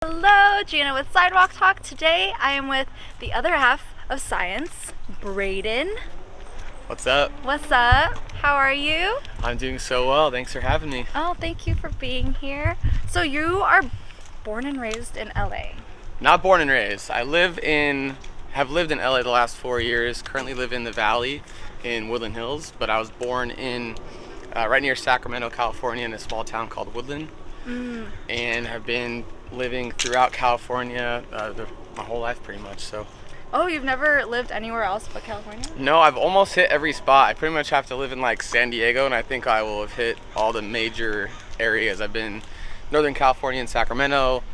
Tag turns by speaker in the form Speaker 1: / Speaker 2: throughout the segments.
Speaker 1: Hello, Gina with Sidewalk Talk. Today I am with the other half of Syence, Brayden.
Speaker 2: What's up?
Speaker 1: What's up? How are you?
Speaker 2: I'm doing so well. Thanks for having me.
Speaker 1: Oh, thank you for being here. So you are born and raised in LA.
Speaker 2: Not born and raised. Have lived in LA the last 4 years. Currently live in the Valley in Woodland Hills, but I was born in right near Sacramento, California, in a small town called Woodland, and have been living throughout California my whole life pretty much. So.
Speaker 1: Oh, you've never lived anywhere else but California?
Speaker 2: No, I've almost hit every spot. I pretty much have to live in like San Diego, and I think I will have hit all the major areas. I've been Northern California in Sacramento,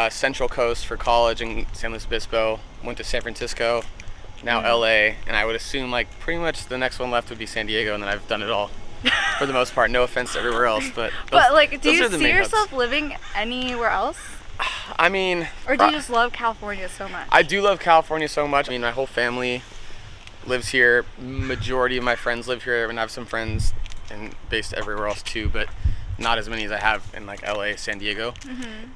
Speaker 2: Central Coast for college in San Luis Obispo, went to San Francisco, now LA, and I would assume like pretty much the next one left would be San Diego, and then I've done it all for the most part. No offense to everywhere else, but
Speaker 1: do you see yourself living anywhere else?
Speaker 2: I mean,
Speaker 1: or do you just love California so much?
Speaker 2: I do love California so much. I mean, my whole family lives here. Majority of my friends live here, and I have some friends based everywhere else too, but not as many as I have in like LA, San Diego.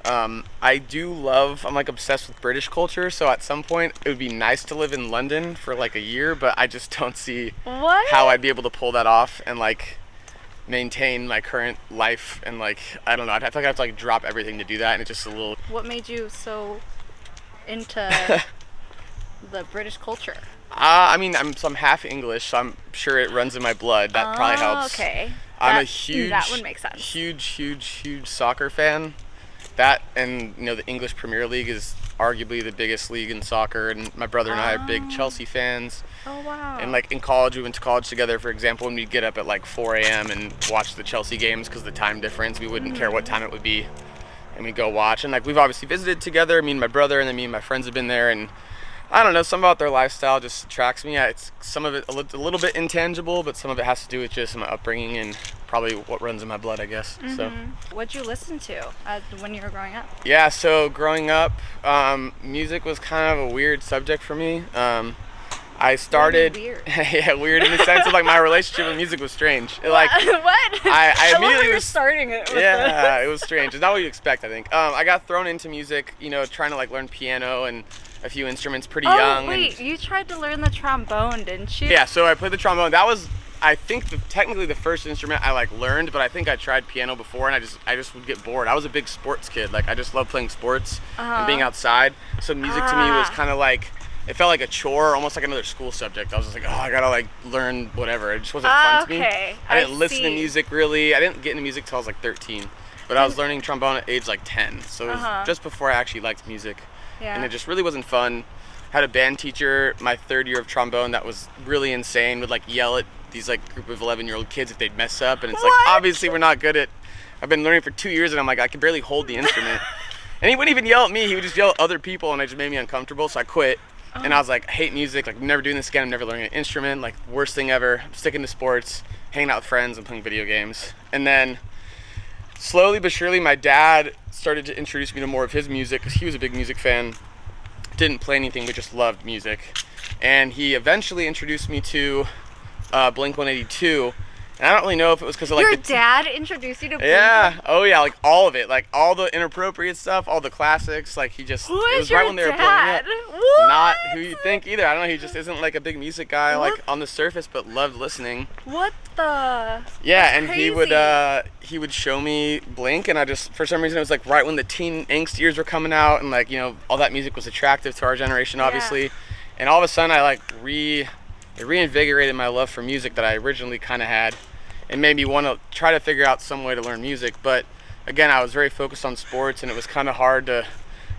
Speaker 2: I'm like obsessed with British culture, so at some point it would be nice to live in London for like a year, but I just don't see how I'd be able to pull that off and like maintain my current life, and like I don't know, I feel like I have to like drop everything to do that, and it's just a little.
Speaker 1: What made you so into the British culture?
Speaker 2: I mean, I'm half English, so I'm sure it runs in my blood. That probably helps.
Speaker 1: Okay.
Speaker 2: I'm
Speaker 1: that would make sense.
Speaker 2: Huge soccer fan. That and the English Premier League is arguably the biggest league in soccer, and my brother and I are big Chelsea fans.
Speaker 1: Oh wow.
Speaker 2: And like in college, we went to college together, for example, and we'd get up at like 4 a.m. and watch the Chelsea games because of the time difference. We wouldn't care what time it would be, and we'd go watch. And like we've obviously visited together, me and my brother, and then me and my friends have been there, and I don't know, something about their lifestyle just attracts me. It's some of it a little bit intangible, but some of it has to do with just my upbringing and probably what runs in my blood, I guess. So.
Speaker 1: What'd you listen to when you were growing up?
Speaker 2: Yeah, so growing up, music was kind of a weird subject for me. I started
Speaker 1: weird.
Speaker 2: Yeah, weird in the sense of like my relationship with music was strange.
Speaker 1: What?
Speaker 2: I immediately
Speaker 1: was starting it.
Speaker 2: It was strange. It's not what you expect, I think. I got thrown into music, trying to like learn piano and a few instruments pretty young.
Speaker 1: Oh wait, you tried to learn the trombone, didn't you?
Speaker 2: Yeah, so I played the trombone. That was, I think, technically the first instrument I like learned, but I think I tried piano before, and I just would get bored. I was a big sports kid. Like I just loved playing sports and being outside. So music to me was kind of like, it felt like a chore, almost like another school subject. I was just like, oh, I gotta like learn whatever. It just wasn't fun to me. I didn't listen to music really. I didn't get into music till I was like 13, but I was learning trombone at age like 10. So it was just before I actually liked music. Yeah. And it just really wasn't fun. Had a band teacher my third year of trombone that was really insane, would like yell at these like group of 11-year-old kids if they'd mess up, and it's like obviously we're not good at. I've been learning for 2 years, and I'm like I can barely hold the instrument. And he wouldn't even yell at me, he would just yell at other people, and it just made me uncomfortable, so I quit. And I was like, I hate music, like I'm never doing this again, I'm never learning an instrument, like worst thing ever. I'm sticking to sports, hanging out with friends and playing video games. And then slowly but surely my dad started to introduce me to more of his music because he was a big music fan. Didn't play anything but just loved music, and he eventually introduced me to Blink-182, and I don't really know if it was because of like
Speaker 1: your dad introduced you to Blink?
Speaker 2: Yeah, oh yeah, like all of it, like all the inappropriate stuff, all the classics, like he just
Speaker 1: it was
Speaker 2: right when they were blowing up.
Speaker 1: What?
Speaker 2: Not who you think either. I don't know, he just isn't like a big music guy like on the surface, but loved listening.
Speaker 1: What the?
Speaker 2: Yeah, and he would show me Blink, and I just, for some reason, it was like right when the teen angst years were coming out, and like all that music was attractive to our generation, obviously. And all of a sudden I like it reinvigorated my love for music that I originally kind of had, and made me want to try to figure out some way to learn music. But again, I was very focused on sports, and it was kind of hard to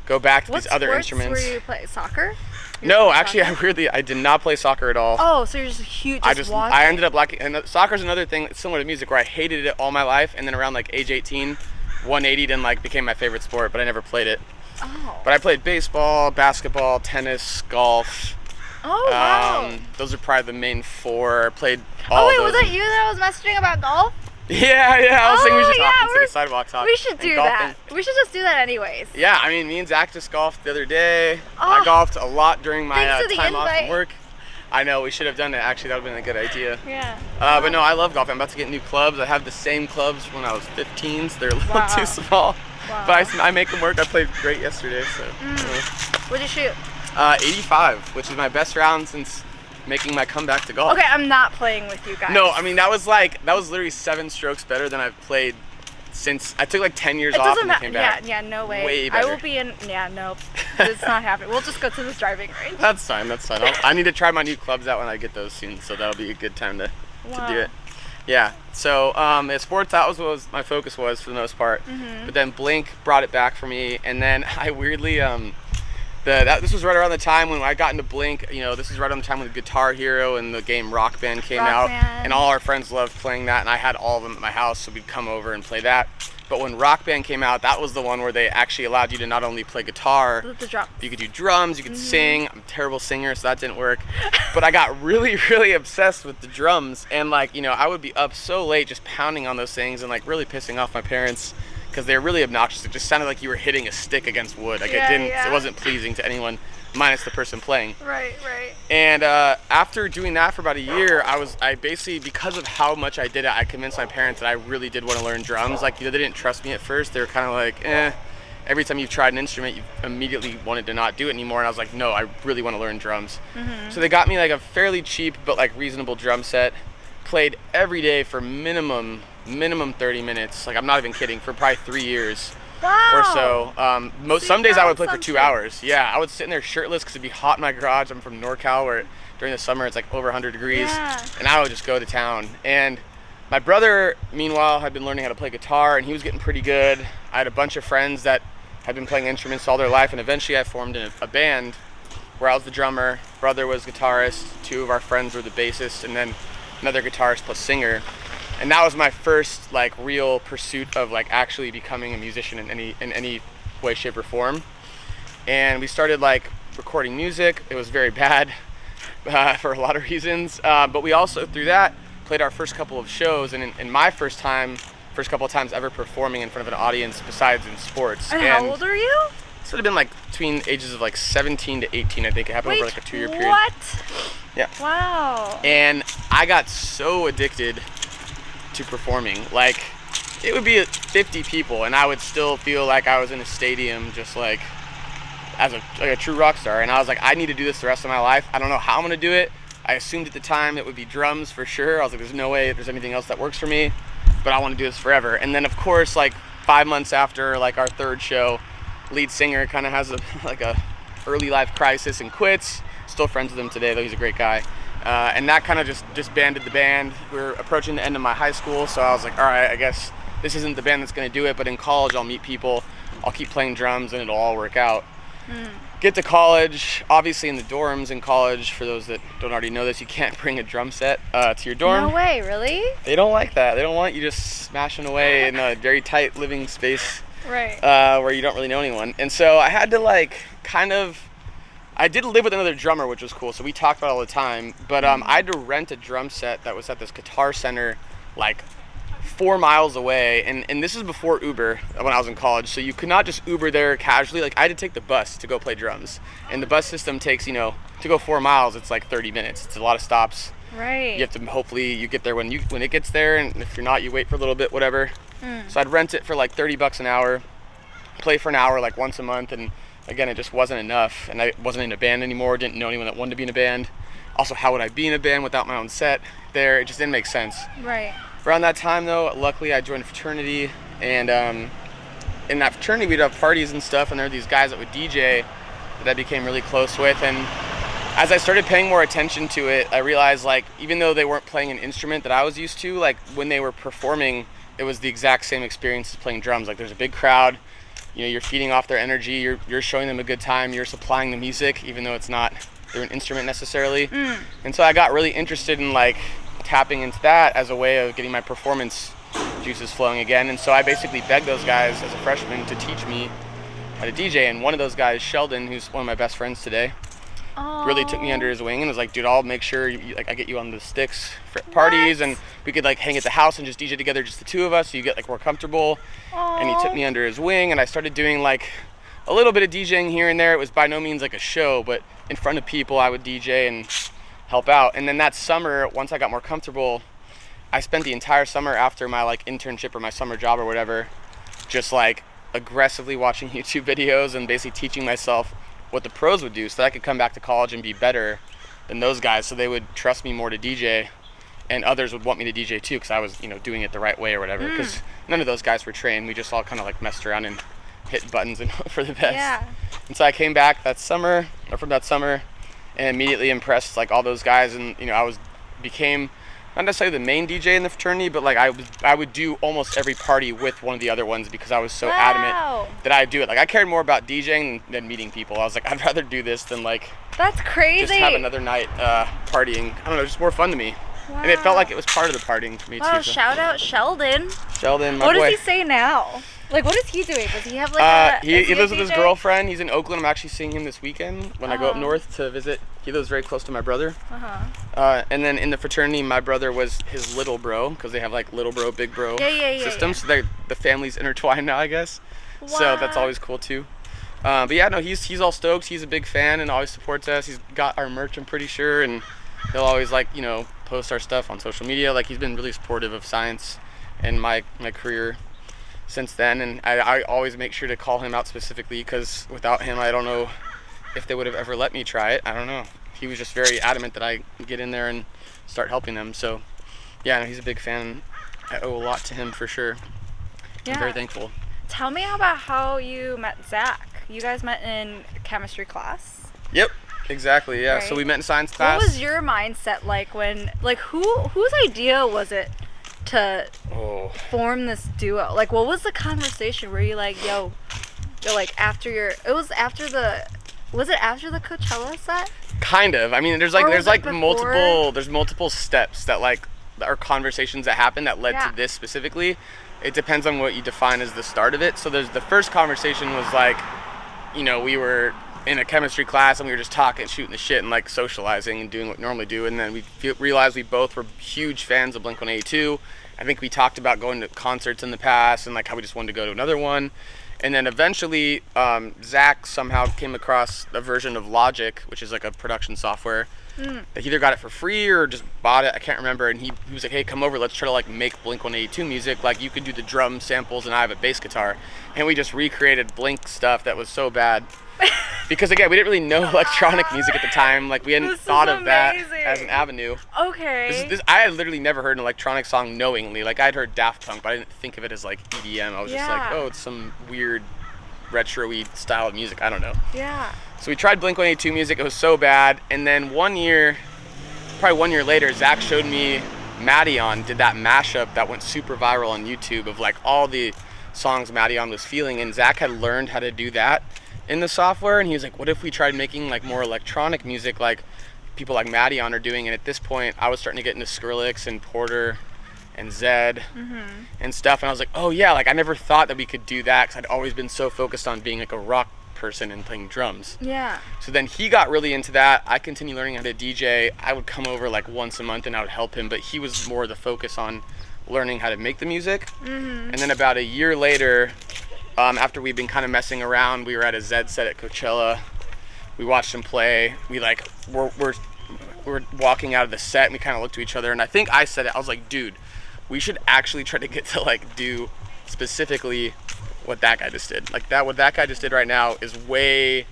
Speaker 2: go back to these other instruments.
Speaker 1: What sports were you playing? Soccer?
Speaker 2: No, actually, I did not play soccer at all.
Speaker 1: Oh, so you're just huge.
Speaker 2: I ended up liking, and soccer's another thing similar to music where I hated it all my life, and then around like age 18, 180'd and like became my favorite sport, but I never played it.
Speaker 1: Oh.
Speaker 2: But I played baseball, basketball, tennis, golf.
Speaker 1: Oh wow.
Speaker 2: Those are probably the main four. Played all.
Speaker 1: Oh wait,
Speaker 2: those.
Speaker 1: was that you that was messaging about golf?
Speaker 2: Yeah. I was thinking we should talk instead of Sidewalk Talk.
Speaker 1: We should do that. We should just do that anyways.
Speaker 2: Yeah, I mean, me and Zach just golfed the other day. I golfed a lot during my time off from work. I know, we should have done it. Actually, that would have been a good idea.
Speaker 1: Yeah.
Speaker 2: But no, I love golf. I'm about to get new clubs. I have the same clubs when I was 15, so they're a little too small.
Speaker 1: Wow.
Speaker 2: But I make them work. I played great yesterday, so.
Speaker 1: What'd you shoot?
Speaker 2: 85, which is my best round since making my comeback to golf.
Speaker 1: Okay, I'm not playing with you guys.
Speaker 2: No, I mean that was literally 7 strokes better than I've played since I took like 10 years off and came back.
Speaker 1: Yeah, no way.
Speaker 2: Way better.
Speaker 1: I will be in. Yeah, nope. It's not happening. We'll just go to this driving range.
Speaker 2: That's fine. I need to try my new clubs out when I get those soon, so that'll be a good time to do it. Yeah. So sports, that was what my focus was for the most part. But then Blink brought it back for me, and then I weirdly this was right around the time when I got into Blink. This was right on the time when Guitar Hero and the game Rock Band came out, and all our friends loved playing that, and I had all of them at my house, so we'd come over and play that. But when Rock Band came out, that was the one where they actually allowed you to not only play guitar, you could do drums, you could sing. I'm a terrible singer, so that didn't work. But I got really, really obsessed with the drums, and I would be up so late just pounding on those things and really pissing off my parents, because they were really obnoxious. It just sounded like you were hitting a stick against wood. It wasn't pleasing to anyone, minus the person playing.
Speaker 1: Right.
Speaker 2: And after doing that for about a year, I basically, because of how much I did it, I convinced my parents that I really did want to learn drums. They didn't trust me at first. They were kind of like, every time you've tried an instrument, you immediately wanted to not do it anymore. And I was like, no, I really want to learn drums. So they got me a fairly cheap but reasonable drum set. Played every day for minimum 30 minutes. I'm not even kidding, for probably 3 years.
Speaker 1: Wow.
Speaker 2: Or so. Some days I would play for 2 hours. Yeah, I would sit in there shirtless because it'd be hot in my garage. I'm from NorCal, where during the summer it's over 100 degrees.
Speaker 1: Yeah.
Speaker 2: And I would just go to town. And my brother, meanwhile, had been learning how to play guitar, and he was getting pretty good. I had a bunch of friends that had been playing instruments all their life, and eventually I formed a band where I was the drummer, brother was guitarist, 2 of our friends were the bassist, and then another guitarist plus singer. And that was my first real pursuit of actually becoming a musician in any way, shape, or form. And we started recording music. It was very bad for a lot of reasons. But we also, through that, played our first couple of shows. And in my first couple of times ever performing in front of an audience besides in sports.
Speaker 1: And how old are you?
Speaker 2: This would have been between ages of 17 to 18, I think. It happened over a 2-year period.
Speaker 1: What?
Speaker 2: Yeah.
Speaker 1: Wow.
Speaker 2: And I got so addicted to performing. It would be 50 people and I would still feel like I was in a stadium, just as a true rock star. And I was I need to do this the rest of my life. I don't know how I'm gonna do it. I assumed at the time it would be drums for sure. I was there's no way there's anything else that works for me, but I want to do this forever. And then of course 5 months after our third show, lead singer kind of has a early life crisis and quits. Still friends with him today though, he's a great guy. And that kind of just banded the band. We were approaching the end of my high school, so I was all right, I guess this isn't the band that's going to do it, but in college I'll meet people, I'll keep playing drums, and it'll all work out. Get to college, obviously in the dorms in college, for those that don't already know this, you can't bring a drum set to your dorm.
Speaker 1: No way, really?
Speaker 2: They don't like that. They don't want you just smashing away in a very tight living space,
Speaker 1: right?
Speaker 2: Where you don't really know anyone. And so I had to I did live with another drummer, which was cool, so we talked about it all the time, but I had to rent a drum set that was at this Guitar Center 4 miles away, and this is before Uber when I was in college, so you could not just Uber there casually. I had to take the bus to go play drums, and the bus system takes, to go 4 miles, it's 30 minutes. It's a lot of stops.
Speaker 1: Right.
Speaker 2: You have to, hopefully you get there when it gets there, and if you're not, you wait for a little bit, whatever. So I'd rent it for $30 an hour, play for an hour once a month, and again, it just wasn't enough, and I wasn't in a band anymore, didn't know anyone that wanted to be in a band. Also, how would I be in a band without my own set there? It just didn't make sense.
Speaker 1: Right.
Speaker 2: Around that time, though, luckily I joined a fraternity, and in that fraternity we'd have parties and stuff, and there were these guys that would DJ that I became really close with, and as I started paying more attention to it, I realized even though they weren't playing an instrument that I was used to, when they were performing, it was the exact same experience as playing drums. There's a big crowd, you're feeding off their energy, you're showing them a good time, you're supplying the music, even though it's not through an instrument necessarily. And so I got really interested in tapping into that as a way of getting my performance juices flowing again. And so I basically begged those guys as a freshman to teach me how to DJ. And one of those guys, Sheldon, who's one of my best friends today, really took me under his wing and was dude, I'll make sure I get you on the sticks for parties, and we could hang at the house and just DJ together, just the 2 of us, so you get more comfortable. And he took me under his wing, and I started doing a little bit of DJing here and there. It was by no means a show, but in front of people I would DJ and help out. And then that summer, once I got more comfortable, I spent the entire summer after my internship or my summer job or whatever, just aggressively watching YouTube videos and basically teaching myself what the pros would do so that I could come back to college and be better than those guys, so they would trust me more to DJ, and others would want me to DJ too because I was, doing it the right way or whatever, because none of those guys were trained. We just all kind of like messed around and hit buttons and hope for the best.
Speaker 1: Yeah.
Speaker 2: And so I came back from that summer and immediately impressed like all those guys, and became not necessarily the main DJ in the fraternity, but like I would do almost every party with one of the other ones because I was so adamant that I'd do it. Like I cared more about DJing than meeting people. I was like, I'd rather do this than like
Speaker 1: That's crazy.
Speaker 2: just have another night partying. I don't know, just more fun to me.
Speaker 1: Wow.
Speaker 2: And it felt like it was part of the partying for me
Speaker 1: Wow,
Speaker 2: too. So.
Speaker 1: shout out Sheldon.
Speaker 2: Sheldon, my
Speaker 1: What
Speaker 2: boy.
Speaker 1: does he say now? Like, what is he doing? Does he have like
Speaker 2: he lives with his
Speaker 1: DJ?
Speaker 2: girlfriend. He's in Oakland. I'm actually seeing him this weekend when I go up north to visit. He lives very close to my brother. And then in the fraternity, my brother was his little bro, because they have like little bro, big bro systems. So the family's intertwined now, I guess.
Speaker 1: Wow.
Speaker 2: So that's always cool too. But yeah, no, he's all stoked. He's a big fan and always supports us. He's got our merch, I'm pretty sure, and he'll always like post our stuff on social media. Like he's been really supportive of Syence and my career since then, and I always make sure to call him out specifically, because without him I don't know if they would have ever let me try it. I don't know. He was just very adamant that I get in there and start helping them. So yeah, no, he's a big fan. I owe a lot to him for sure.
Speaker 1: Yeah.
Speaker 2: I'm very thankful.
Speaker 1: Tell me about how you met Zach. You guys met in chemistry class.
Speaker 2: Yep, exactly. Yeah.
Speaker 1: Right.
Speaker 2: So we met in science class.
Speaker 1: What was your mindset like when, like, whose idea was it to form this duo? Like, what was the conversation? Were you like, yo, like was it after the Coachella set?
Speaker 2: Kind of. I mean, there's
Speaker 1: before?
Speaker 2: multiple steps that like are conversations that happen that led to this specifically. It depends on what you define as the start of it. So the first conversation was like, we were in a chemistry class and we were just talking, shooting the shit, and like socializing and doing what we normally do. And then we realized we both were huge fans of Blink-182. I think we talked about going to concerts in the past and like how we just wanted to go to another one. And then eventually, Zach somehow came across a version of Logic, which is like a production software. He either got it for free or just bought it. I can't remember. And he was like, "Hey, come over. Let's try to like make Blink-182 music. Like you could do the drum samples, and I have a bass guitar." And we just recreated Blink stuff that was so bad. Because again, we didn't really know electronic music at the time. Like we hadn't thought of that as an avenue.
Speaker 1: Okay.
Speaker 2: I had literally never heard an electronic song knowingly. Like I'd heard Daft Punk, but I didn't think of it as like EDM. I was just like, oh, it's some weird retro-y style of music. I don't know.
Speaker 1: Yeah.
Speaker 2: So we tried Blink-182 music. It was so bad. And then probably 1 year later, Zach showed me Madeon did that mashup that went super viral on YouTube of like all the songs Madeon was feeling. And Zach had learned how to do that in the software, and he was like, what if we tried making like more electronic music like people like Madeon are doing? And at this point I was starting to get into Skrillex and Porter and Zed and stuff, and I was like, oh yeah, like I never thought that we could do that, because I'd always been so focused on being like a rock person and playing drums.
Speaker 1: Yeah.
Speaker 2: So then he got really into that. I continued learning how to DJ. I would come over like once a month and I would help him, but he was more the focus on learning how to make the music. And then about a year later, after we'd been kind of messing around, we were at a Zed set at Coachella. We watched him play. We like we're walking out of the set, and we kind of looked to each other, and I think I said it. I was like, dude, we should actually try to get to like do specifically what that guy just did. Like what that guy just did right now is way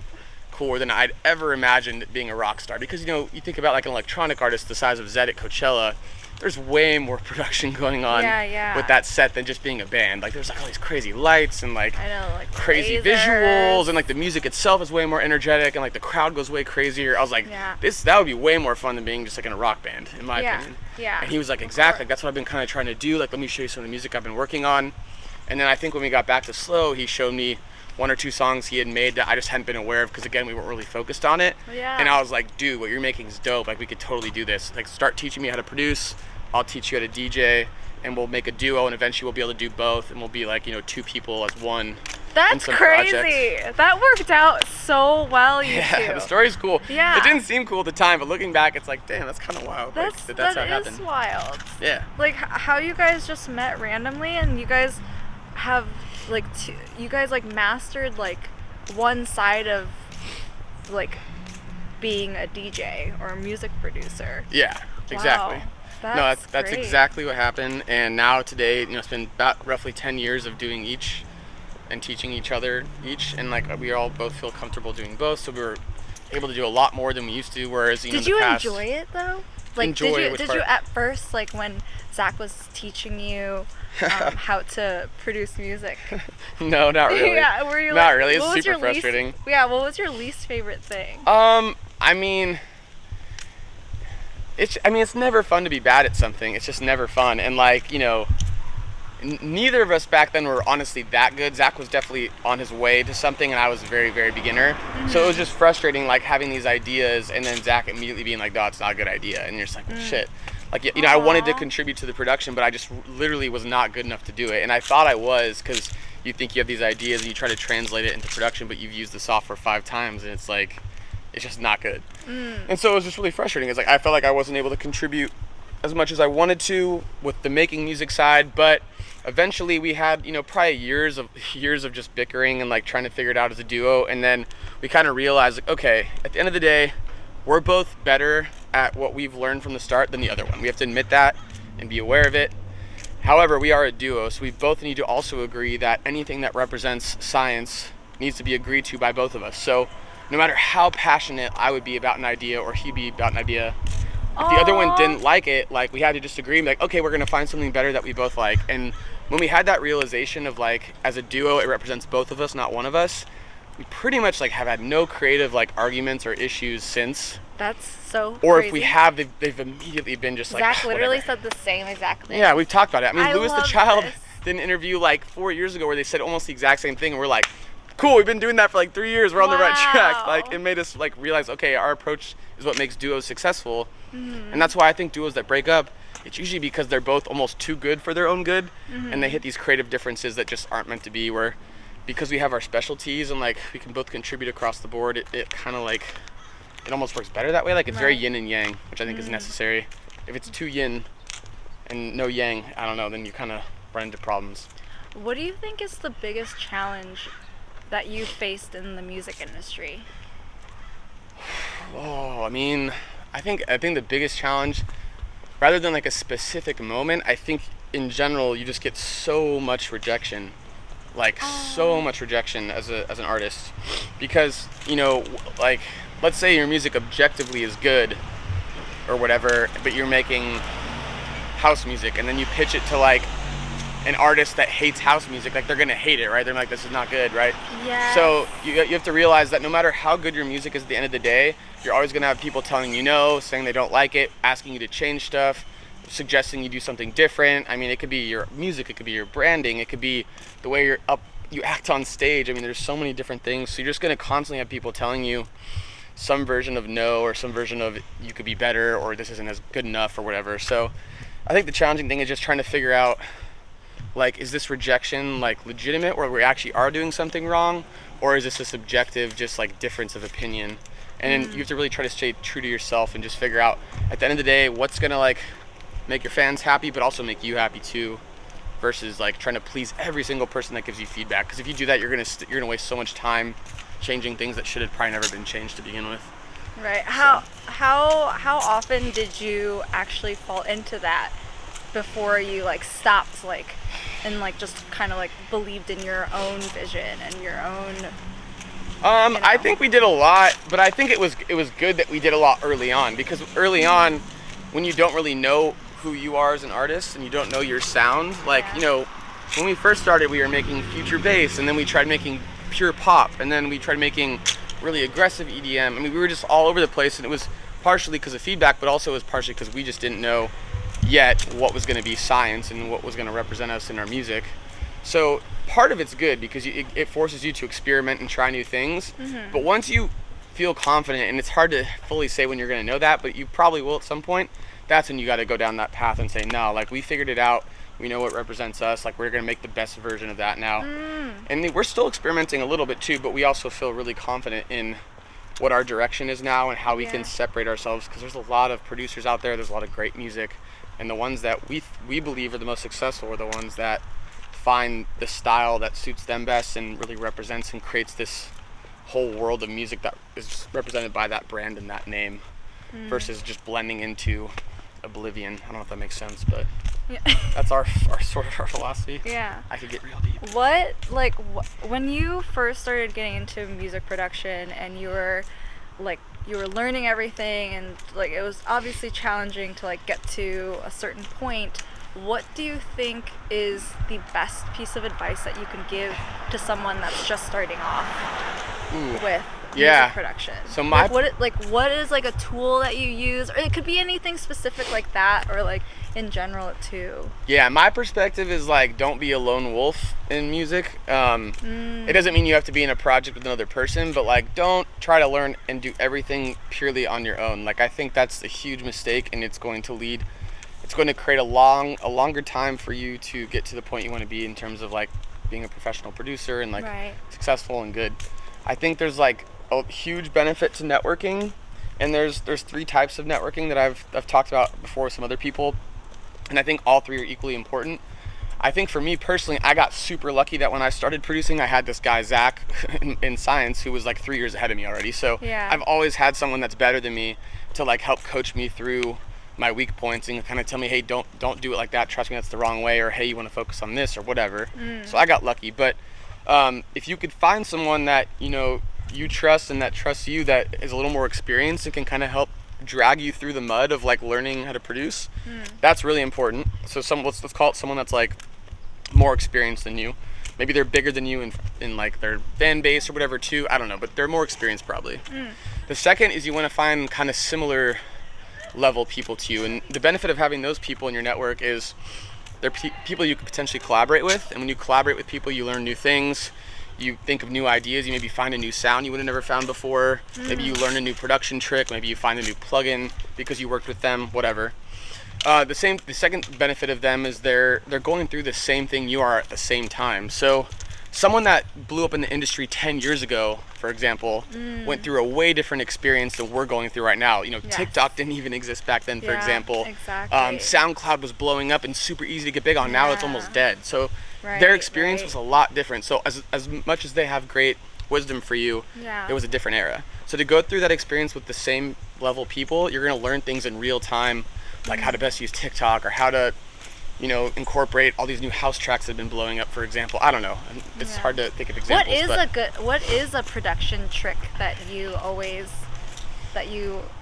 Speaker 2: cooler than I'd ever imagined being a rock star. Because you think about like an electronic artist the size of Zed at Coachella, there's way more production going on with that set than just being a band. Like there's like all these crazy lights and like, crazy visuals, and like the music itself is way more energetic, and like the crowd goes way crazier. I was like, that would be way more fun than being just like in a rock band, in my opinion.
Speaker 1: Yeah.
Speaker 2: And he was like, exactly, that's what I've been kind of trying to do. Like, let me show you some of the music I've been working on. And then I think when we got back to Slow, he showed me one or two songs he had made that I just hadn't been aware of, because again, we weren't really focused on it. And I was like, dude, what you're making is dope. Like we could totally do this. Like start teaching me how to produce. I'll teach you how to DJ, and we'll make a duo, and eventually we'll be able to do both, and we'll be like, two people as one.
Speaker 1: That's crazy. Projects. That worked out so well, you two.
Speaker 2: Yeah, the story's cool.
Speaker 1: Yeah.
Speaker 2: It didn't seem cool at the time, but looking back, it's like, damn, that's kind of wild.
Speaker 1: That
Speaker 2: how it happened.
Speaker 1: is wild.
Speaker 2: Yeah.
Speaker 1: Like how you guys just met randomly, and you guys have like you guys like mastered like one side of like being a DJ or a music producer.
Speaker 2: Yeah, exactly.
Speaker 1: Wow.
Speaker 2: That's exactly what happened. And now today, it's been about roughly 10 years of doing each, and teaching each other each, and like we all both feel comfortable doing both, so we were able to do a lot more than we used to, whereas
Speaker 1: did
Speaker 2: in the
Speaker 1: you
Speaker 2: past,
Speaker 1: enjoy it though? Like
Speaker 2: enjoy
Speaker 1: did you at first, like when Zach was teaching you how to produce music?
Speaker 2: No, not really.
Speaker 1: Yeah, were you
Speaker 2: not
Speaker 1: like,
Speaker 2: really. It's super frustrating.
Speaker 1: What was your least favorite thing?
Speaker 2: I mean, it's never fun to be bad at something. It's just never fun. And like, you know, neither of us back then were honestly that good. Zach was definitely on his way to something, and I was very, very beginner. Mm-hmm. So it was just frustrating, like having these ideas, and then Zach immediately being like, "No, it's not a good idea," and you're just like, well, "Shit." Like, you know, I wanted to contribute to the production, but I just literally was not good enough to do it. And I thought I was, because you think you have these ideas and you try to translate it into production, but you've used the software 5 times, and it's like, it's just not good. And so it was just really frustrating. It's like I felt like I wasn't able to contribute as much as I wanted to with the making music side, but eventually we had, you know, probably years of just bickering and like trying to figure it out as a duo, and then we kind of realized, like, okay, at the end of the day, we're both better at what we've learned from the start than the other one. We have to admit that and be aware of it. However, we are a duo, so we both need to also agree that anything that represents Syence needs to be agreed to by both of us. So no matter how passionate I would be about an idea or he'd be about an idea, if the other one didn't like it, like we had to just agree, like, okay, we're gonna find something better that we both like. And when we had that realization of like, as a duo, it represents both of us, not one of us, we pretty much like have had no creative like arguments or issues since.
Speaker 1: That's so
Speaker 2: Or
Speaker 1: crazy.
Speaker 2: if we have, they've immediately been just like,
Speaker 1: Zach literally
Speaker 2: whatever.
Speaker 1: said the same exact thing.
Speaker 2: Yeah, we've talked about it. I mean, Louis the
Speaker 1: love
Speaker 2: Child
Speaker 1: this.
Speaker 2: did an interview like 4 years ago where they said almost the exact same thing, and we're like, cool, we've been doing that for like 3 years, we're on the right track. Like, it made us like realize, okay, our approach is what makes duos successful. And that's why I think duos that break up, it's usually because they're both almost too good for their own good, and they hit these creative differences that just aren't meant to be, where because we have our specialties and like we can both contribute across the board, it kind of like, it almost works better that way. Like, it's very yin and yang, which I think is necessary. If it's too yin and no yang, I don't know, then you kind of run into problems.
Speaker 1: What do you think is the biggest challenge that you faced in the music industry?
Speaker 2: Oh, I mean, I think the biggest challenge, rather than like a specific moment, I think in general you just get so much rejection, like so much rejection as an artist, because, you know, like, let's say your music objectively is good or whatever, but you're making house music, and then you pitch it to like an artist that hates house music, like they're gonna hate it, right? They're like, this is not good, right?
Speaker 1: Yeah.
Speaker 2: So you have to realize that no matter how good your music is at the end of the day, you're always gonna have people telling you no, saying they don't like it, asking you to change stuff, suggesting you do something different. I mean, it could be your music, it could be your branding, it could be the way you act on stage. I mean, there's so many different things. So you're just gonna constantly have people telling you some version of no, or some version of you could be better, or this isn't as good enough, or whatever. So I think the challenging thing is just trying to figure out, like, is this rejection like legitimate, or we actually are doing something wrong, or is this a subjective just like difference of opinion? And you have to really try to stay true to yourself and just figure out at the end of the day what's gonna like make your fans happy, but also make you happy too, versus like trying to please every single person that gives you feedback. Because if you do that, you're gonna waste so much time changing things that should have probably never been changed to begin with.
Speaker 1: Right. How often did you actually fall into that before you like stopped, like, and like just kind of like believed in your own vision and your own?
Speaker 2: I think we did a lot, but I think it was good that we did a lot early on, because early on, when you don't really know who you are as an artist and you don't know your sound, like, you know, when we first started, we were making future bass, and then we tried making pure pop, and then we tried making really aggressive EDM. I mean, we were just all over the place, and it was partially because of feedback, but also it was partially because we just didn't know yet what was going to be Syence and what was going to represent us in our music. So part of it's good because it forces you to experiment and try new things. But once you feel confident, and it's hard to fully say when you're going to know that, but you probably will at some point, that's when you got to go down that path and say, no, like, we figured it out, we know what represents us, like, we're going to make the best version of that now. And we're still experimenting a little bit too, but we also feel really confident in what our direction is now and how we can separate ourselves, because there's a lot of producers out there, there's a lot of great music, and the ones that we believe are the most successful are the ones that find the style that suits them best and really represents and creates this whole world of music that is represented by that brand and that name, versus just blending into oblivion. I don't know if that makes sense, but
Speaker 1: Yeah.
Speaker 2: That's our sort of our philosophy.
Speaker 1: Yeah.
Speaker 2: I could get real deep.
Speaker 1: What, like, when you first started getting into music production and you were learning everything and like it was obviously challenging to like get to a certain point, what do you think is the best piece of advice that you can give to someone that's just starting off with music production?
Speaker 2: So
Speaker 1: what is like a tool that you use, or it could be anything specific like that, or like in general too?
Speaker 2: Yeah, my perspective is like, don't be a lone wolf in music. It doesn't mean you have to be in a project with another person, but like, don't try to learn and do everything purely on your own. Like, I think that's a huge mistake, and it's going to create a longer time for you to get to the point you want to be in terms of like being a professional producer and like successful and good. I think there's like a huge benefit to networking, and there's 3 types of networking that I've talked about before with some other people, and I think all 3 are equally important. I think for me personally, I got super lucky that when I started producing, I had this guy Zach in Syence who was like 3 years ahead of me already. So I've always had someone that's better than me to like help coach me through my weak points and kind of tell me, hey, don't do it like that, trust me, that's the wrong way, or hey, you want to focus on this or whatever. So I got lucky. But if you could find someone that you trust and that trusts you, that is a little more experienced and can kind of help drag you through the mud of like learning how to produce, that's really important. So let's call it someone that's like more experienced than you. Maybe they're bigger than you in like their fan base or whatever too, I don't know, but they're more experienced probably. The second is you want to find kind of similar level people to you, and the benefit of having those people in your network is they're people you could potentially collaborate with, and when you collaborate with people, you learn new things, you think of new ideas, you maybe find a new sound you would have never found before, maybe you learn a new production trick, maybe you find a new plugin because you worked with them, whatever. The second benefit of them is they're going through the same thing you are at the same time. So someone that blew up in the industry 10 years ago, for example, went through a way different experience than we're going through right now. TikTok didn't even exist back then, for example.
Speaker 1: Exactly.
Speaker 2: SoundCloud was blowing up and super easy to get big on. Now it's almost dead. So their experience was a lot different. So as much as they have great wisdom for you, it was a different era. So to go through that experience with the same level people, you're going to learn things in real time, like how to best use TikTok or how to incorporate all these new house tracks that have been blowing up, for example. I don't know. It's hard to think of examples.
Speaker 1: What is a production trick that you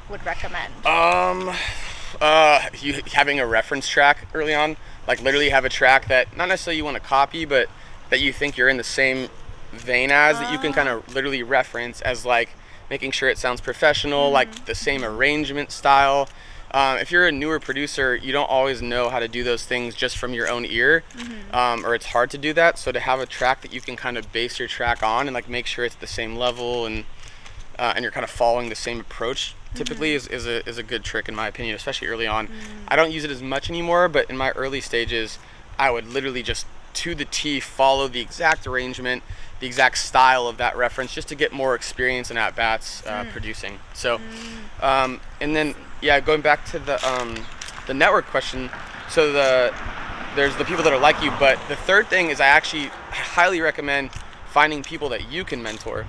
Speaker 1: would recommend?
Speaker 2: You having a reference track early on, like literally have a track that not necessarily you want to copy, but that you think you're in the same vein as, that you can kind of literally reference as like making sure it sounds professional, like the same arrangement style. If you're a newer producer, you don't always know how to do those things just from your own ear, or it's hard to do that. So to have a track that you can kind of base your track on and like make sure it's the same level and you're kind of following the same approach typically is a good trick in my opinion, especially early on. I don't use it as much anymore, but in my early stages, I would literally just to the T follow the exact arrangement, the exact style of that reference, just to get more experience and at-bats producing. So, and then going back to the network question, so there's the people that are like you, but the third thing is I actually highly recommend finding people that you can mentor.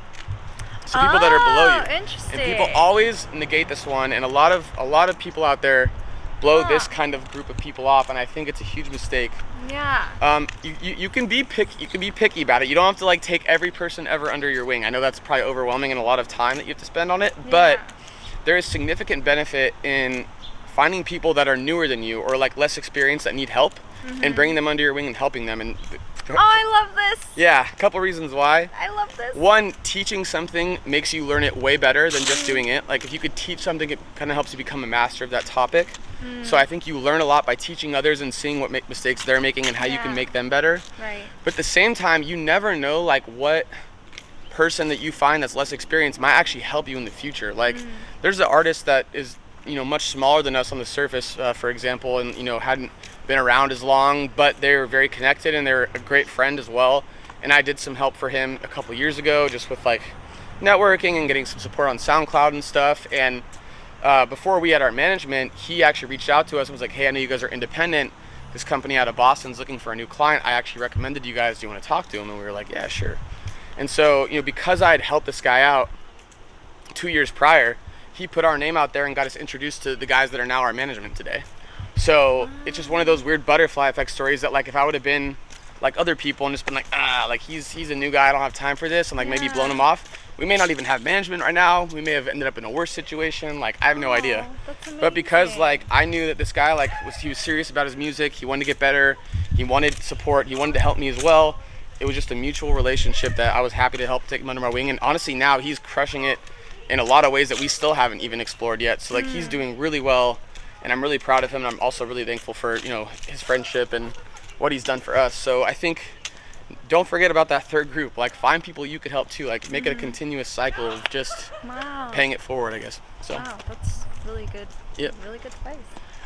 Speaker 2: So people that are below you.
Speaker 1: Interesting.
Speaker 2: And people always negate this one, and a lot of people out there blow this kind of group of people off, and I think it's a huge mistake.
Speaker 1: Yeah.
Speaker 2: You can be picky about it. You don't have to like take every person ever under your wing. I know that's probably overwhelming and a lot of time that you have to spend on it, but there is significant benefit in finding people that are newer than you or like less experienced that need help and bringing them under your wing and helping them. And
Speaker 1: I love this.
Speaker 2: Yeah, a couple reasons why.
Speaker 1: I love this.
Speaker 2: One, teaching something makes you learn it way better than just doing it. Like if you could teach something, it kind of helps you become a master of that topic. So I think you learn a lot by teaching others and seeing what mistakes they're making and how you can make them better.
Speaker 1: Right.
Speaker 2: But at the same time, you never know like what person that you find that's less experienced might actually help you in the future. Like there's an artist that is much smaller than us on the surface, for example, and hadn't been around as long, but they're very connected and they're a great friend as well. And I did some help for him a couple years ago, just with like networking and getting some support on SoundCloud and stuff. And before we had our management, he actually reached out to us and was like, hey, I know you guys are independent. This company out of Boston's looking for a new client. I actually recommended you guys. Do you want to talk to him? And we were like, yeah, sure. And so, because I had helped this guy out 2 years prior, he put our name out there and got us introduced to the guys that are now our management today. So it's just one of those weird butterfly effect stories that like if I would have been like other people and just been like, like he's a new guy, I don't have time for this, and like maybe blown him off, we may not even have management right now. We may have ended up in a worse situation. Like I have no idea.
Speaker 1: That's
Speaker 2: But because like I knew that this guy like he was serious about his music, he wanted to get better, he wanted support, he wanted to help me as well. It was just a mutual relationship that I was happy to help take him under my wing. And honestly, now he's crushing it in a lot of ways that we still haven't even explored yet. So like he's doing really well, and I'm really proud of him. And I'm also really thankful for, you know, his friendship and what he's done for us. So I think don't forget about that third group. Like find people you could help too. Like make it a continuous cycle of just paying it forward, I guess. So
Speaker 1: wow, that's really good.
Speaker 2: Yep.
Speaker 1: Really good advice.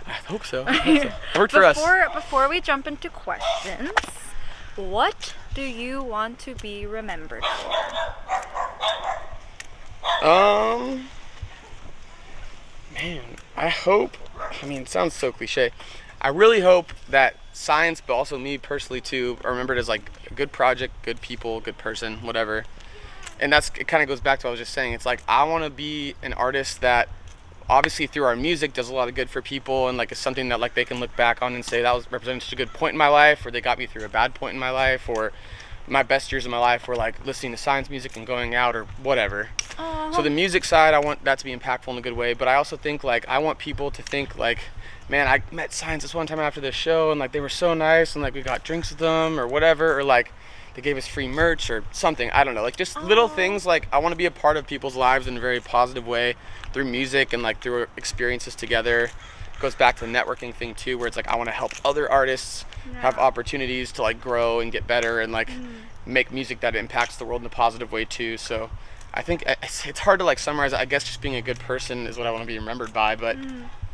Speaker 2: I hope so. It worked for us.
Speaker 1: Before we jump into questions, what do you want to be remembered for?
Speaker 2: Man, I hope, I mean, it sounds so cliche. I really hope that Syence, but also me personally too, are remembered as like a good project, good people, good person, whatever. And it kind of goes back to what I was just saying. It's like, I want to be an artist that obviously through our music does a lot of good for people, and like it's something that like they can look back on and say that was represented such a good point in my life, or they got me through a bad point in my life, or my best years of my life were like listening to Syence music and going out or whatever. So the music side, I want that to be impactful in a good way, but I also think like I want people to think like, man, I met Syence this one time after the show and like they were so nice and like we got drinks with them or whatever, or like they gave us free merch or something. I don't know, like just little things. Like I want to be a part of people's lives in a very positive way through music and like through experiences together. It goes back to the networking thing too, where it's like I want to help other artists have opportunities to like grow and get better and like make music that impacts the world in a positive way too. So I think it's hard to like summarize. I guess just being a good person is what I want to be remembered by, but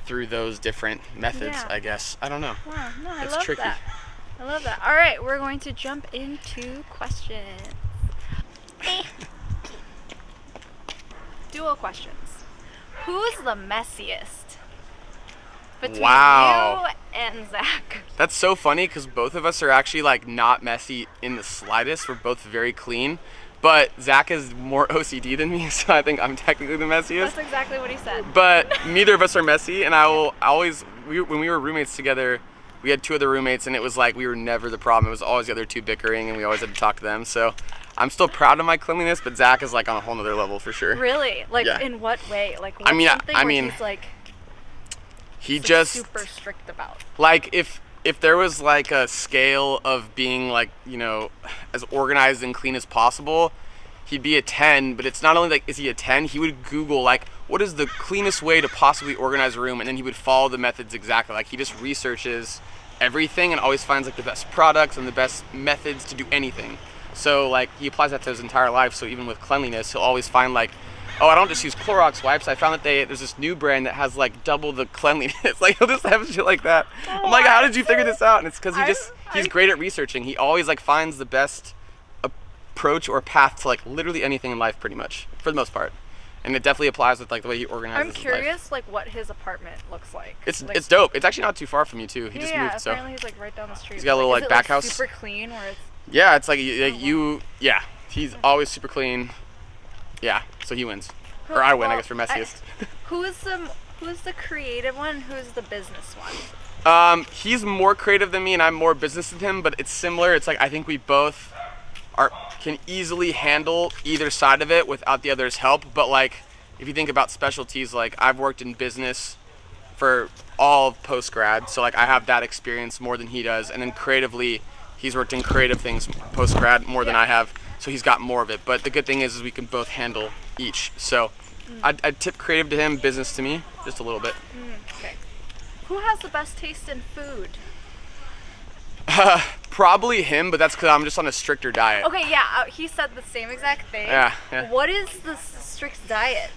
Speaker 2: through those different methods, I guess. I don't know.
Speaker 1: Wow, no, I
Speaker 2: it's
Speaker 1: love
Speaker 2: tricky.
Speaker 1: that. I love that. All right, we're going to jump into questions. Duo questions. Who's the messiest between you and Zach?
Speaker 2: That's so funny because both of us are actually like not messy in the slightest. We're both very clean. But Zach is more OCD than me, so I think I'm technically the messiest.
Speaker 1: That's exactly what he said.
Speaker 2: But neither of us are messy, and when we were roommates together, we had two other roommates, and it was like we were never the problem. It was always the other two bickering, and we always had to talk to them. So I'm still proud of my cleanliness, but Zach is like on a whole nother level for sure.
Speaker 1: Really? Like in what way? Like what's something where he's like
Speaker 2: just
Speaker 1: super strict about?
Speaker 2: Like if there was like a scale of being like, you know, as organized and clean as possible, he'd be a 10, but it's not only like, is he a 10? He would Google like, what is the cleanest way to possibly organize a room? And then he would follow the methods exactly. Like he just researches everything and always finds like the best products and the best methods to do anything. So like he applies that to his entire life. So even with cleanliness, he'll always find like, oh, I don't just use Clorox wipes. I found that there's this new brand that has like double the cleanliness. Like he'll just have shit like that. I'm like, how did you figure this out? And it's because he's great at researching. He always like finds the best approach or path to like literally anything in life, pretty much, for the most part. And it definitely applies with like the way he organizes.
Speaker 1: I'm curious, like what his apartment looks like.
Speaker 2: It's dope. It's actually not too far from you too. He just moved. So
Speaker 1: apparently he's like right down the street.
Speaker 2: He's got a little like back house.
Speaker 1: Super clean, where it's.
Speaker 2: Yeah, it's like yeah. He's always super clean. Yeah, so he wins. Or I win, I guess, for messiest.
Speaker 1: Who's the creative one? Who's the business one?
Speaker 2: He's more creative than me, and I'm more business than him. But it's similar. It's like I think we both can easily handle either side of it without the other's help. But like, if you think about specialties, like I've worked in business for all of post-grad, so like I have that experience more than he does. And then creatively, he's worked in creative things post-grad more than I have, so he's got more of it. But the good thing is we can both handle each. So I'd tip creative to him, business to me, just a little bit.
Speaker 1: Okay. Who has the best taste in food?
Speaker 2: Probably him, but that's because I'm just on a stricter diet.
Speaker 1: Okay, yeah, he said the same exact thing.
Speaker 2: Yeah.
Speaker 1: What is the strict diet?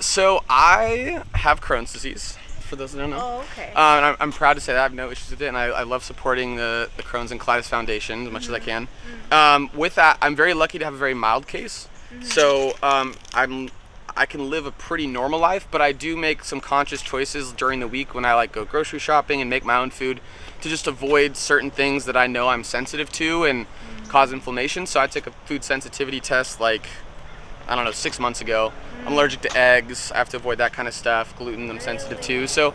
Speaker 2: So I have Crohn's disease, for those that don't know.
Speaker 1: Oh, okay.
Speaker 2: And I'm proud to say that I have no issues with it, and I love supporting the Crohn's and Colitis Foundation as much as I can. With that, I'm very lucky to have a very mild case. So I can live a pretty normal life, but I do make some conscious choices during the week when I like go grocery shopping and make my own food to just avoid certain things that I know I'm sensitive to and cause inflammation. So I took a food sensitivity test like, I don't know, 6 months ago. I'm allergic to eggs. I have to avoid that kind of stuff. Gluten I'm sensitive to. So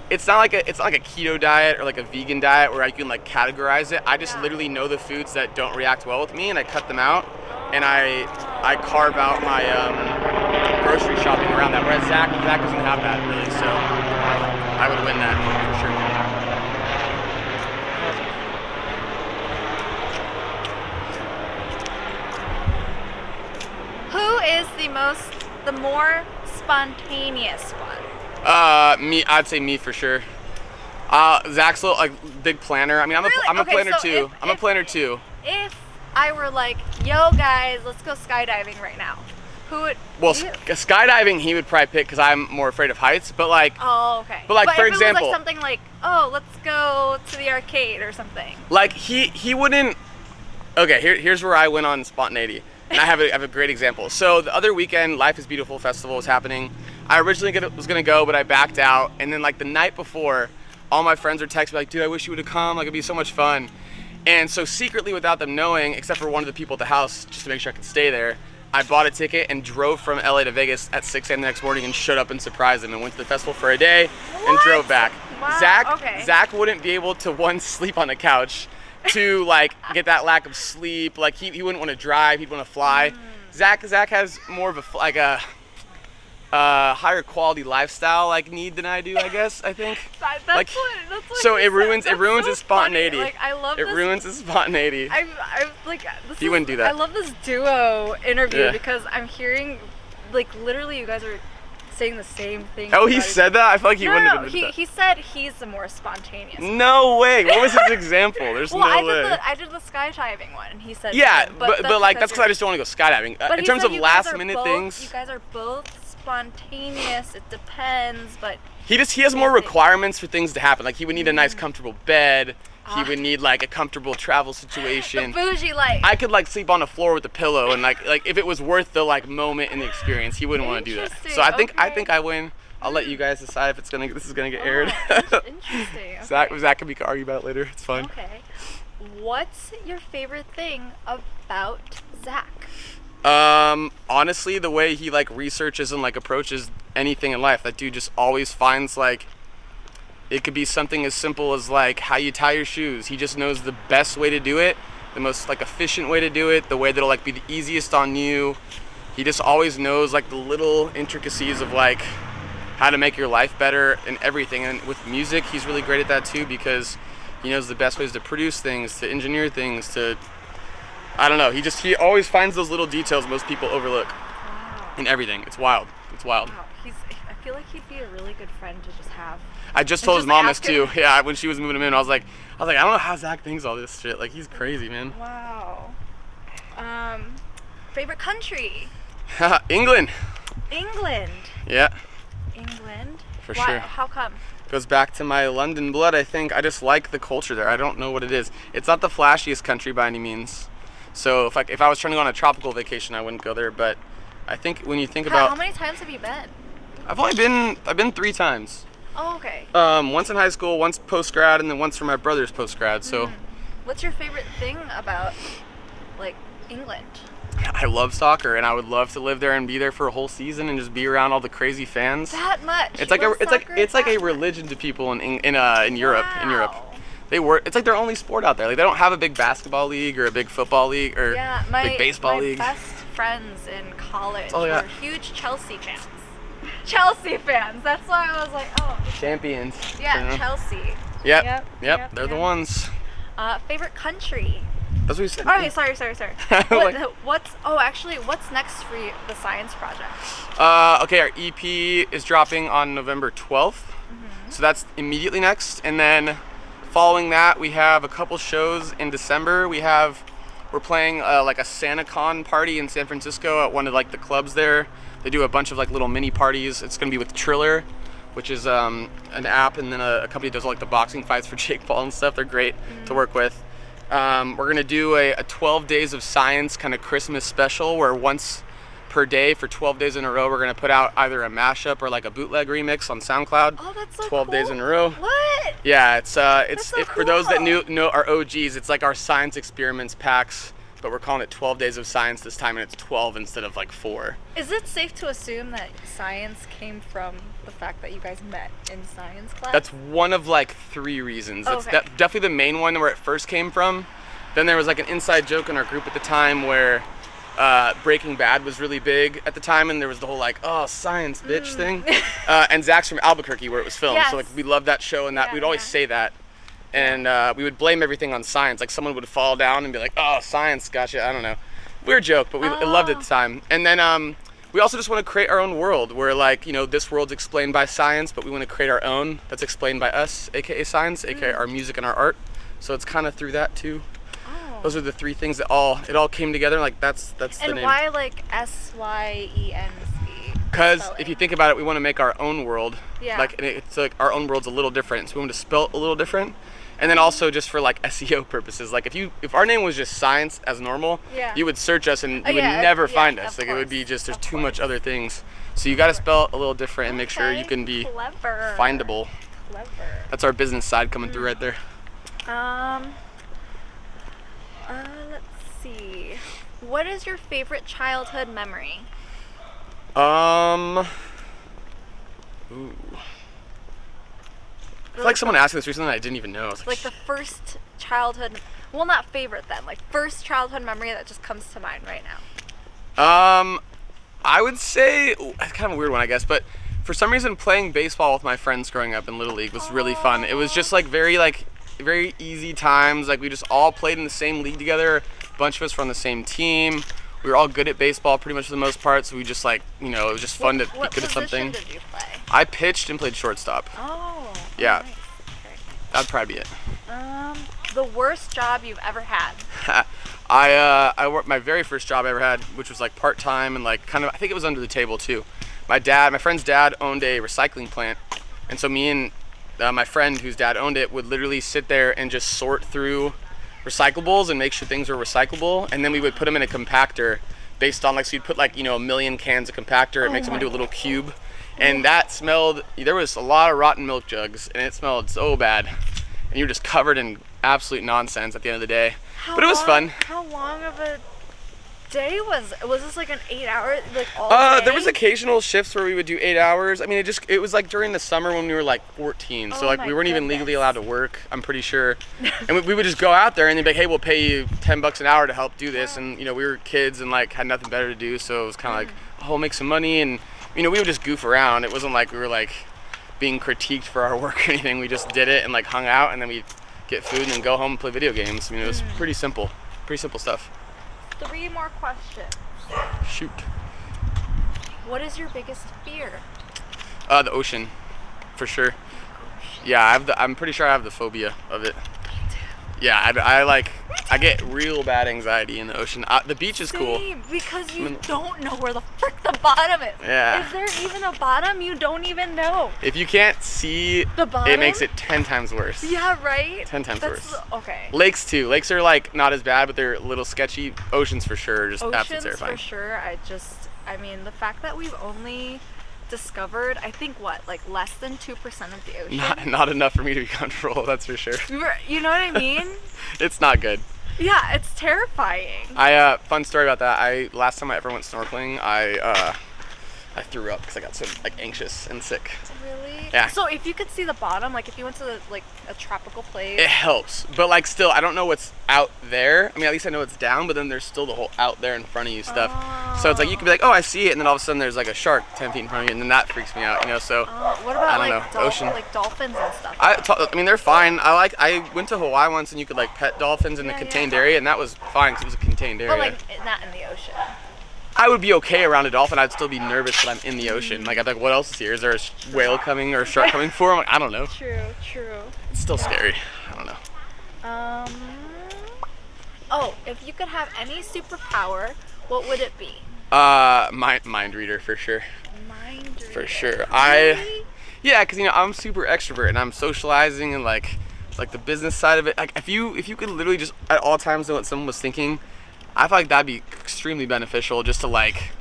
Speaker 2: It's not like a keto diet or like a vegan diet where I can like categorize it. I just literally know the foods that don't react well with me, and I cut them out, and I carve out my grocery shopping around that. Whereas Zach doesn't have that really, so I would win that for sure.
Speaker 1: Who is the more spontaneous one?
Speaker 2: Me. I'd say me for sure. Zach's a like big planner. I mean, I'm a planner too. I'm a planner too.
Speaker 1: If I were like, yo guys, let's go skydiving right now, who would?
Speaker 2: Well, skydiving he would probably pick because I'm more afraid of heights. But like.
Speaker 1: Oh, okay.
Speaker 2: But like, for
Speaker 1: if
Speaker 2: example.
Speaker 1: It was like something like, oh, let's go to the arcade or something.
Speaker 2: Like he wouldn't. Okay, here's where I went on spontaneity. And I have a great example. So the other weekend, Life is Beautiful Festival was happening. I originally was gonna go, but I backed out. And then like the night before, all my friends were texting me like, dude, I wish you would have come. Like it'd be so much fun. And so secretly, without them knowing, except for one of the people at the house, just to make sure I could stay there, I bought a ticket and drove from LA to Vegas at 6 a.m. the next morning and showed up and surprised them and went to the festival for a day and drove back.
Speaker 1: Wow.
Speaker 2: Zach wouldn't be able to, one, sleep on the couch, to like get that lack of sleep. Like he wouldn't want to drive, he'd want to fly. Zach has more of a higher quality lifestyle like need than I do, I guess. I think.
Speaker 1: That's
Speaker 2: like,
Speaker 1: what
Speaker 2: so it ruins
Speaker 1: so
Speaker 2: his spontaneity.
Speaker 1: Like I love
Speaker 2: it ruins his spontaneity.
Speaker 1: I'm like
Speaker 2: he wouldn't do that.
Speaker 1: I love this duo interview
Speaker 2: Yeah.
Speaker 1: because I'm hearing like literally you guys are saying the same thing.
Speaker 2: Oh, he said that? I feel like he wouldn't have been.
Speaker 1: He said he's the more spontaneous.
Speaker 2: No way. What was his example? There's no way.
Speaker 1: I did the skydiving one, and he said.
Speaker 2: Yeah,
Speaker 1: no,
Speaker 2: but like that's because I just don't want to go skydiving.
Speaker 1: But
Speaker 2: in terms of last minute things.
Speaker 1: You guys are both spontaneous. It depends, but.
Speaker 2: He has more requirements for things to happen. Like he would need a nice comfortable bed. He would need like a comfortable travel situation.
Speaker 1: The bougie life.
Speaker 2: I could like sleep on the floor with a pillow and like if it was worth the like moment in the experience, he wouldn't want to do that. So I think I win. I'll let you guys decide if this is gonna get aired.
Speaker 1: Interesting. Okay.
Speaker 2: Zach and we can argue about it later. It's fine.
Speaker 1: Okay. What's your favorite thing about Zach?
Speaker 2: Honestly, the way he like researches and like approaches anything in life. That dude just always finds like. It could be something as simple as like how you tie your shoes. He just knows the best way to do it, the most like efficient way to do it, the way that'll like be the easiest on you. He just always knows like the little intricacies of like how to make your life better and everything. And with music, he's really great at that too because he knows the best ways to produce things, to engineer things, to I don't know. He always finds those little details most people overlook in everything. It's wild. It's wild.
Speaker 1: Wow. I feel like he'd be a really good friend to just have.
Speaker 2: I just told his mom this too. Yeah, when she was moving him in, I was like, I don't know how Zach thinks all this shit. Like, he's crazy, man.
Speaker 1: Wow. Favorite country?
Speaker 2: England.
Speaker 1: England.
Speaker 2: Yeah.
Speaker 1: England.
Speaker 2: For sure.
Speaker 1: How come?
Speaker 2: Goes back to my London blood, I think. I just like the culture there. I don't know what it is. It's not the flashiest country by any means. So if I was trying to go on a tropical vacation, I wouldn't go there. But I think when you think about
Speaker 1: how many times have you been?
Speaker 2: I've been 3 times.
Speaker 1: Oh, okay.
Speaker 2: Once in high school, once post grad, and then once for my brother's post grad. So.
Speaker 1: What's your favorite thing about like England?
Speaker 2: I love soccer, and I would love to live there and be there for a whole season and just be around all the crazy fans.
Speaker 1: That much.
Speaker 2: It's like a religion to people in Europe.
Speaker 1: Wow.
Speaker 2: In Europe, it's like their only sport out there. Like they don't have a big basketball league or a big football league or big baseball league.
Speaker 1: My best friends in college
Speaker 2: Oh, yeah.
Speaker 1: were huge Chelsea fans. Chelsea fans. That's why I was like, oh.
Speaker 2: Champions.
Speaker 1: Yeah, Chelsea.
Speaker 2: Yep. They're the ones.
Speaker 1: Favorite country.
Speaker 2: That's what you said.
Speaker 1: Oh, okay, sorry. What's next for you, the Syence project?
Speaker 2: Okay, our EP is dropping on November 12th. So that's immediately next. And then following that, we have a couple shows in December. We're playing like a SantaCon party in San Francisco at one of like the clubs there. They do a bunch of like little mini parties. It's gonna be with Triller, which is an app, and then a company that does like the boxing fights for Jake Paul and stuff. They're great to work with. We're gonna do a 12 days of Syence kind of Christmas special where once per day for 12 days in a row we're gonna put out either a mashup or like a bootleg remix on SoundCloud.
Speaker 1: Oh, that's so
Speaker 2: 12
Speaker 1: cool.
Speaker 2: days in a row.
Speaker 1: What?
Speaker 2: Yeah, it's
Speaker 1: so
Speaker 2: for those that
Speaker 1: cool.
Speaker 2: know our OGs. It's like our Science Experiments packs but we're calling it 12 Days of Syence this time, and it's 12 instead of like 4.
Speaker 1: Is it safe to assume that Syence came from the fact that you guys met in science class?
Speaker 2: That's one of like 3 reasons. That's
Speaker 1: Okay.
Speaker 2: definitely the main one where it first came from. Then there was like an inside joke in our group at the time where Breaking Bad was really big at the time, and there was the whole like, oh, science bitch thing. And Zach's from Albuquerque where it was filmed,
Speaker 1: Yes.
Speaker 2: so like we loved that show, and that we'd always say that. And we would blame everything on science. Like someone would fall down and be like, oh, science, gotcha, I don't know. Weird joke, but we loved it at the time. And then we also just want to create our own world where like, you know, this world's explained by science, but we want to create our own that's explained by us, aka science, aka our music and our art. So it's kind of through that too. Those are the 3 things that it all came together. Like that's the name.
Speaker 1: And why like SYENC?
Speaker 2: Because if you think about it, we want to make our own world.
Speaker 1: Yeah.
Speaker 2: Like it's like our own world's a little different, so we want to spell it a little different. And then also just for like SEO purposes, like if our name was just Syence as normal, you would search us and you would never find us. Like it would be just there's too much other things. So you got to spell it a little different and make sure you can be findable.
Speaker 1: Clever.
Speaker 2: That's our business side coming through right there.
Speaker 1: Let's see. What is your favorite childhood memory?
Speaker 2: Ooh. I feel like someone asked me this recently and I didn't even know. I was
Speaker 1: Like the first childhood, well, not favorite then, like first childhood memory that just comes to mind right now.
Speaker 2: I would say, it's kind of a weird one, I guess, but for some reason playing baseball with my friends growing up in Little League was really fun. It was just like very easy times. Like we just all played in the same league together. A bunch of us were on the same team. We were all good at baseball pretty much for the most part, so we just like, you know, it was just fun to be good at something.
Speaker 1: What position did you play?
Speaker 2: I pitched and played shortstop.
Speaker 1: Oh.
Speaker 2: Yeah.
Speaker 1: Nice. Okay.
Speaker 2: That'd probably be it.
Speaker 1: The worst job you've ever had?
Speaker 2: I worked my very first job I ever had, which was like part-time and like kind of, I think it was under the table too. My friend's dad owned a recycling plant, and so me and my friend whose dad owned it would literally sit there and just sort through recyclables and make sure things were recyclable, and then we would put them in a compactor based on like, so you'd put like, you know, 1 million cans of compactor, it makes them into a little cube, and that smelled, there was a lot of rotten milk jugs and it smelled so bad, and you were just covered in absolute nonsense at the end of the day. But it was fun.
Speaker 1: How long of a day was this like an 8-hour, like all day?
Speaker 2: There was occasional shifts where we would do 8 hours. I mean, it was like during the summer when we were like 14, so like we weren't even legally allowed to work, I'm pretty sure. And we would just go out there and they'd be like, hey, we'll pay you $10 an hour to help do this. And you know, we were kids and like had nothing better to do, so it was kind of like, oh, we'll make some money. And you know, we would just goof around. It wasn't like we were like being critiqued for our work or anything. We just did it and like hung out, and then we'd get food and then go home and play video games. I mean, it was pretty simple stuff.
Speaker 1: 3 more questions.
Speaker 2: Shoot.
Speaker 1: What is your biggest fear?
Speaker 2: The ocean, for sure. Yeah, I'm pretty sure I have the phobia of it. Yeah, I get real bad anxiety in the ocean. The beach is cool.
Speaker 1: Because you don't know where the frick the bottom is.
Speaker 2: Yeah.
Speaker 1: Is there even a bottom? You don't even know.
Speaker 2: If you can't see
Speaker 1: The bottom?
Speaker 2: it makes it 10 times worse.
Speaker 1: Yeah, right?
Speaker 2: 10 times worse.
Speaker 1: Okay.
Speaker 2: Lakes too. Lakes are like not as bad, but they're a little sketchy. Oceans for sure, just absolutely
Speaker 1: Oceans
Speaker 2: terrifying.
Speaker 1: for sure. I mean, the fact that we've only discovered, I think, like less than 2% of the ocean.
Speaker 2: Not enough for me to be comfortable, that's for sure.
Speaker 1: You know what I mean?
Speaker 2: It's not good.
Speaker 1: Yeah, it's terrifying.
Speaker 2: Fun story about that. Last time I ever went snorkeling, I threw up because I got so like anxious and sick.
Speaker 1: Really?
Speaker 2: Yeah.
Speaker 1: So if you could see the bottom, like if you went to like a tropical place.
Speaker 2: It helps, but like still, I don't know what's out there. I mean, at least I know it's down, but then there's still the whole out there in front of you stuff. So it's like you could be like, oh, I see it, and then all of a sudden there's like a shark 10 feet in front of you, and then that freaks me out, you know. So
Speaker 1: what about
Speaker 2: I don't
Speaker 1: like
Speaker 2: know, ocean.
Speaker 1: like dolphins and stuff?
Speaker 2: I mean, they're fine. I went to Hawaii once, and you could like pet dolphins in a contained area, and that was fine because it was a contained area.
Speaker 1: But like not in the ocean.
Speaker 2: I would be okay around a dolphin. I'd still be nervous that I'm in the ocean. Like, I'd be like, what else is here? Is there a whale coming or a shark coming for him? Like, I don't know.
Speaker 1: True.
Speaker 2: It's still scary. I don't know.
Speaker 1: If you could have any superpower, what would it be?
Speaker 2: Mind reader for sure.
Speaker 1: Mind reader.
Speaker 2: For sure.
Speaker 1: Really?
Speaker 2: Yeah, because, you know, I'm super extrovert and I'm socializing and like the business side of it. Like, if you could literally just at all times know what someone was thinking, I feel like that'd be extremely beneficial just to like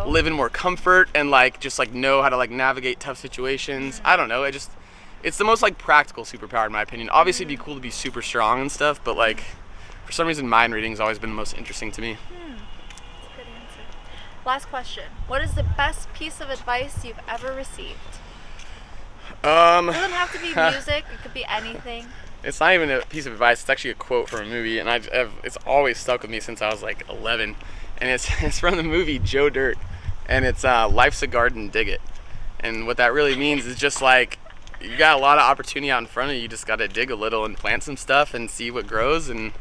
Speaker 2: live in more comfort and like just like know how to like navigate tough situations. I don't know. It's the most like practical superpower in my opinion. Obviously it'd be cool to be super strong and stuff, but like for some reason, mind reading's always been the most interesting to me.
Speaker 1: That's a good answer. Last question. What is the best piece of advice you've ever received? It doesn't have to be music. It could be anything.
Speaker 2: It's not even a piece of advice. It's actually a quote from a movie, and it's always stuck with me since I was like 11. And it's from the movie Joe Dirt, and it's life's a garden, dig it. And what that really means is just like you got a lot of opportunity out in front of you. You just got to dig a little and plant some stuff and see what grows and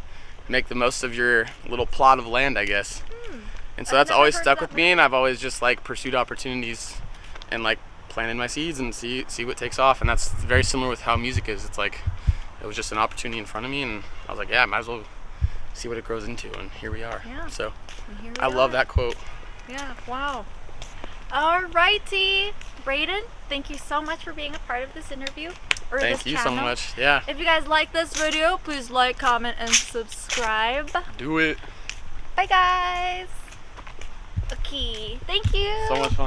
Speaker 2: make the most of your little plot of land, I guess. And so that's always stuck with me, and I've always just like pursued opportunities and like planted my seeds and see what takes off. And that's very similar with how music is. It's like it was just an opportunity in front of me, and I was like, yeah, might as well see what it grows into, and here we are.
Speaker 1: Yeah.
Speaker 2: So I love that quote.
Speaker 1: Yeah, wow. Alrighty, Brayden, thank you so much for being a part of this interview.
Speaker 2: Thank you so much. Yeah.
Speaker 1: If you guys like this video, please like, comment, and subscribe.
Speaker 2: Do it.
Speaker 1: Bye, guys. Okay, thank you.
Speaker 2: So much fun.